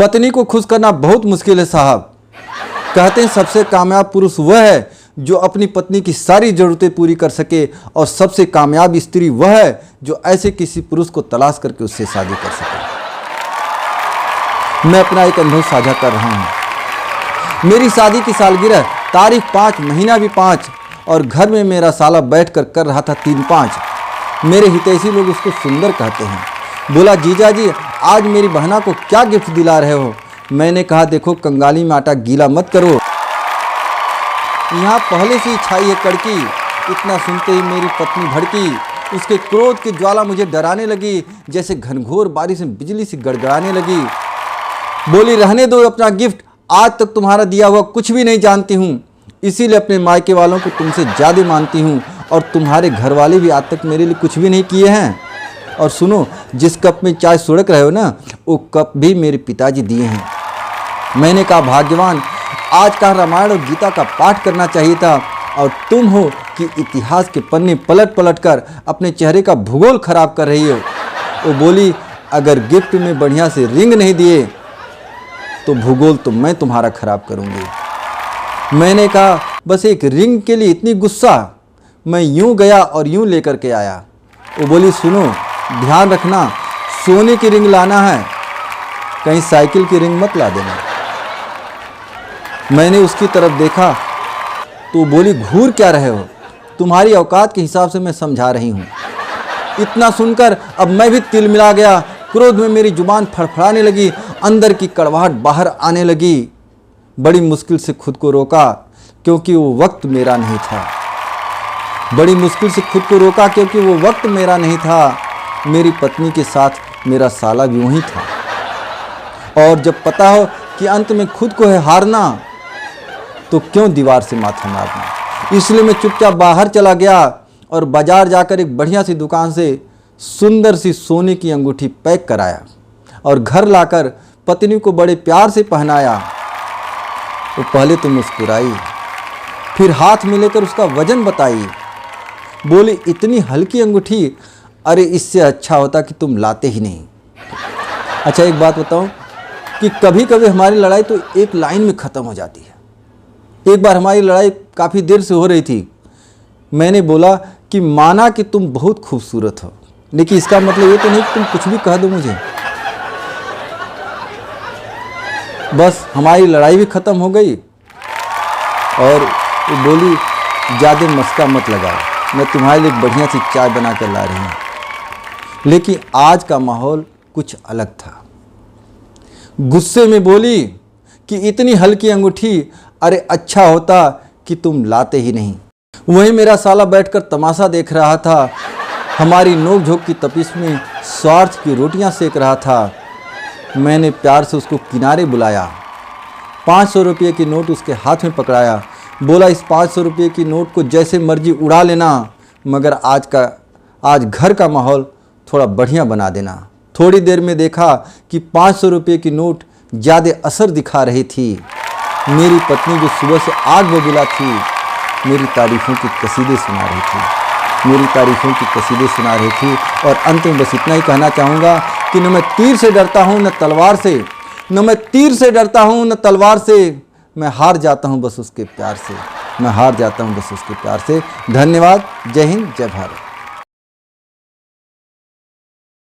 पत्नी को खुश करना बहुत मुश्किल है साहब। कहते हैं सबसे कामयाब पुरुष वह है जो अपनी पत्नी की सारी ज़रूरतें पूरी कर सके, और सबसे कामयाब स्त्री वह है जो ऐसे किसी पुरुष को तलाश करके उससे शादी कर सके। मैं अपना एक अनुभव साझा कर रहा हूँ। मेरी शादी की सालगिरह, तारीख 5, महीना भी 5, और घर में मेरा साला बैठकर कर रहा था 3-5। मेरे हितैषी लोग उसको सुंदर कहते हैं। बोला, जीजा जी आज मेरी बहना को क्या गिफ्ट दिला रहे हो? मैंने कहा, देखो कंगाली में आटा गीला मत करो, यहाँ पहले से ही छाई है कड़की। इतना सुनते ही मेरी पत्नी भड़की। उसके क्रोध की ज्वाला मुझे डराने लगी, जैसे घनघोर बारिश में बिजली से गड़गड़ाने लगी। बोली, रहने दो अपना गिफ्ट, आज तक तुम्हारा दिया हुआ कुछ भी नहीं जानती हूँ, इसीलिए अपने मायके वालों को तुमसे ज़्यादा मानती हूँ, और तुम्हारे घर वाले भी आज तक मेरे लिए कुछ भी नहीं किए हैं। और सुनो, जिस कप में चाय सुड़क रहे हो ना, वो कप भी मेरे पिताजी दिए हैं। मैंने कहा, भाग्यवान, आज का रामायण और गीता का पाठ करना चाहिए था, और तुम हो कि इतिहास के पन्ने पलट पलट कर अपने चेहरे का भूगोल खराब कर रही हो। वो बोली, अगर गिफ्ट में बढ़िया से रिंग नहीं दिए तो भूगोल तो मैं तुम्हारा खराब करूँगी। मैंने कहा, बस एक रिंग के लिए इतनी गुस्सा? मैं यूँ गया और यूँ लेकर के आया। वो बोली, सुनो, ध्यान रखना, सोने की रिंग लाना है, कहीं साइकिल की रिंग मत ला देना। मैंने उसकी तरफ देखा तो बोली, घूर क्या रहे हो? तुम्हारी औकात के हिसाब से मैं समझा रही हूँ। इतना सुनकर अब मैं भी तिल मिला गया। क्रोध में मेरी जुबान फड़फड़ाने लगी, अंदर की कड़वाहट बाहर आने लगी। बड़ी मुश्किल से खुद को रोका, क्योंकि वो वक्त मेरा नहीं था। बड़ी मुश्किल से खुद को रोका क्योंकि वो वक्त मेरा नहीं था। मेरी पत्नी के साथ मेरा साला भी वहीं था। और जब पता हो कि अंत में खुद को है हारना, तो क्यों दीवार से माथा मारना। इसलिए मैं चुपचाप बाहर चला गया और बाजार जाकर एक बढ़िया सी दुकान से सुंदर सी सोने की अंगूठी पैक कराया, और घर लाकर पत्नी को बड़े प्यार से पहनाया। वो पहले तो मुस्कुराई, फिर हाथ में लेकर उसका वजन बताई। बोली, इतनी हल्की अंगूठी, अरे इससे अच्छा होता कि तुम लाते ही नहीं। अच्छा एक बात बताऊं कि कभी कभी हमारी लड़ाई तो एक लाइन में ख़त्म हो जाती है। एक बार हमारी लड़ाई काफ़ी देर से हो रही थी। मैंने बोला कि माना कि तुम बहुत खूबसूरत हो, लेकिन इसका मतलब ये तो नहीं कि तुम कुछ भी कह दो मुझे। बस हमारी लड़ाई भी ख़त्म हो गई, और वो बोली, ज़्यादा मस्का मत लगाओ, मैं तुम्हारे लिए बढ़िया सी चाय बना कर ला रही हूँ। लेकिन आज का माहौल कुछ अलग था। गुस्से में बोली कि इतनी हल्की अंगूठी, अरे अच्छा होता कि तुम लाते ही नहीं। वहीं मेरा साला बैठकर तमाशा देख रहा था। हमारी नोक झोंक की तपिश में स्वार्थ की रोटियां सेक रहा था। मैंने प्यार से उसको किनारे बुलाया, 500 रुपये की नोट उसके हाथ में पकड़ाया। बोला, इस 500 रुपये की नोट को जैसे मर्जी उड़ा लेना, मगर आज घर का माहौल थोड़ा बढ़िया बना देना। थोड़ी देर में देखा कि 500 रुपये की नोट ज़्यादा असर दिखा रही थी। मेरी पत्नी जो सुबह से आग बबूला थी, मेरी तारीफ़ों की कसीदे सुना रही थी, मेरी तारीफ़ों की कसीदे सुना रही थी। और अंत में बस इतना ही कहना चाहूँगा कि न मैं तीर से डरता हूँ न तलवार से, न मैं तीर से डरता हूँ न तलवार से, मैं हार जाता हूँ बस उसके प्यार से, मैं हार जाता हूँ बस उसके प्यार से। धन्यवाद। जय हिंद, जय भारत।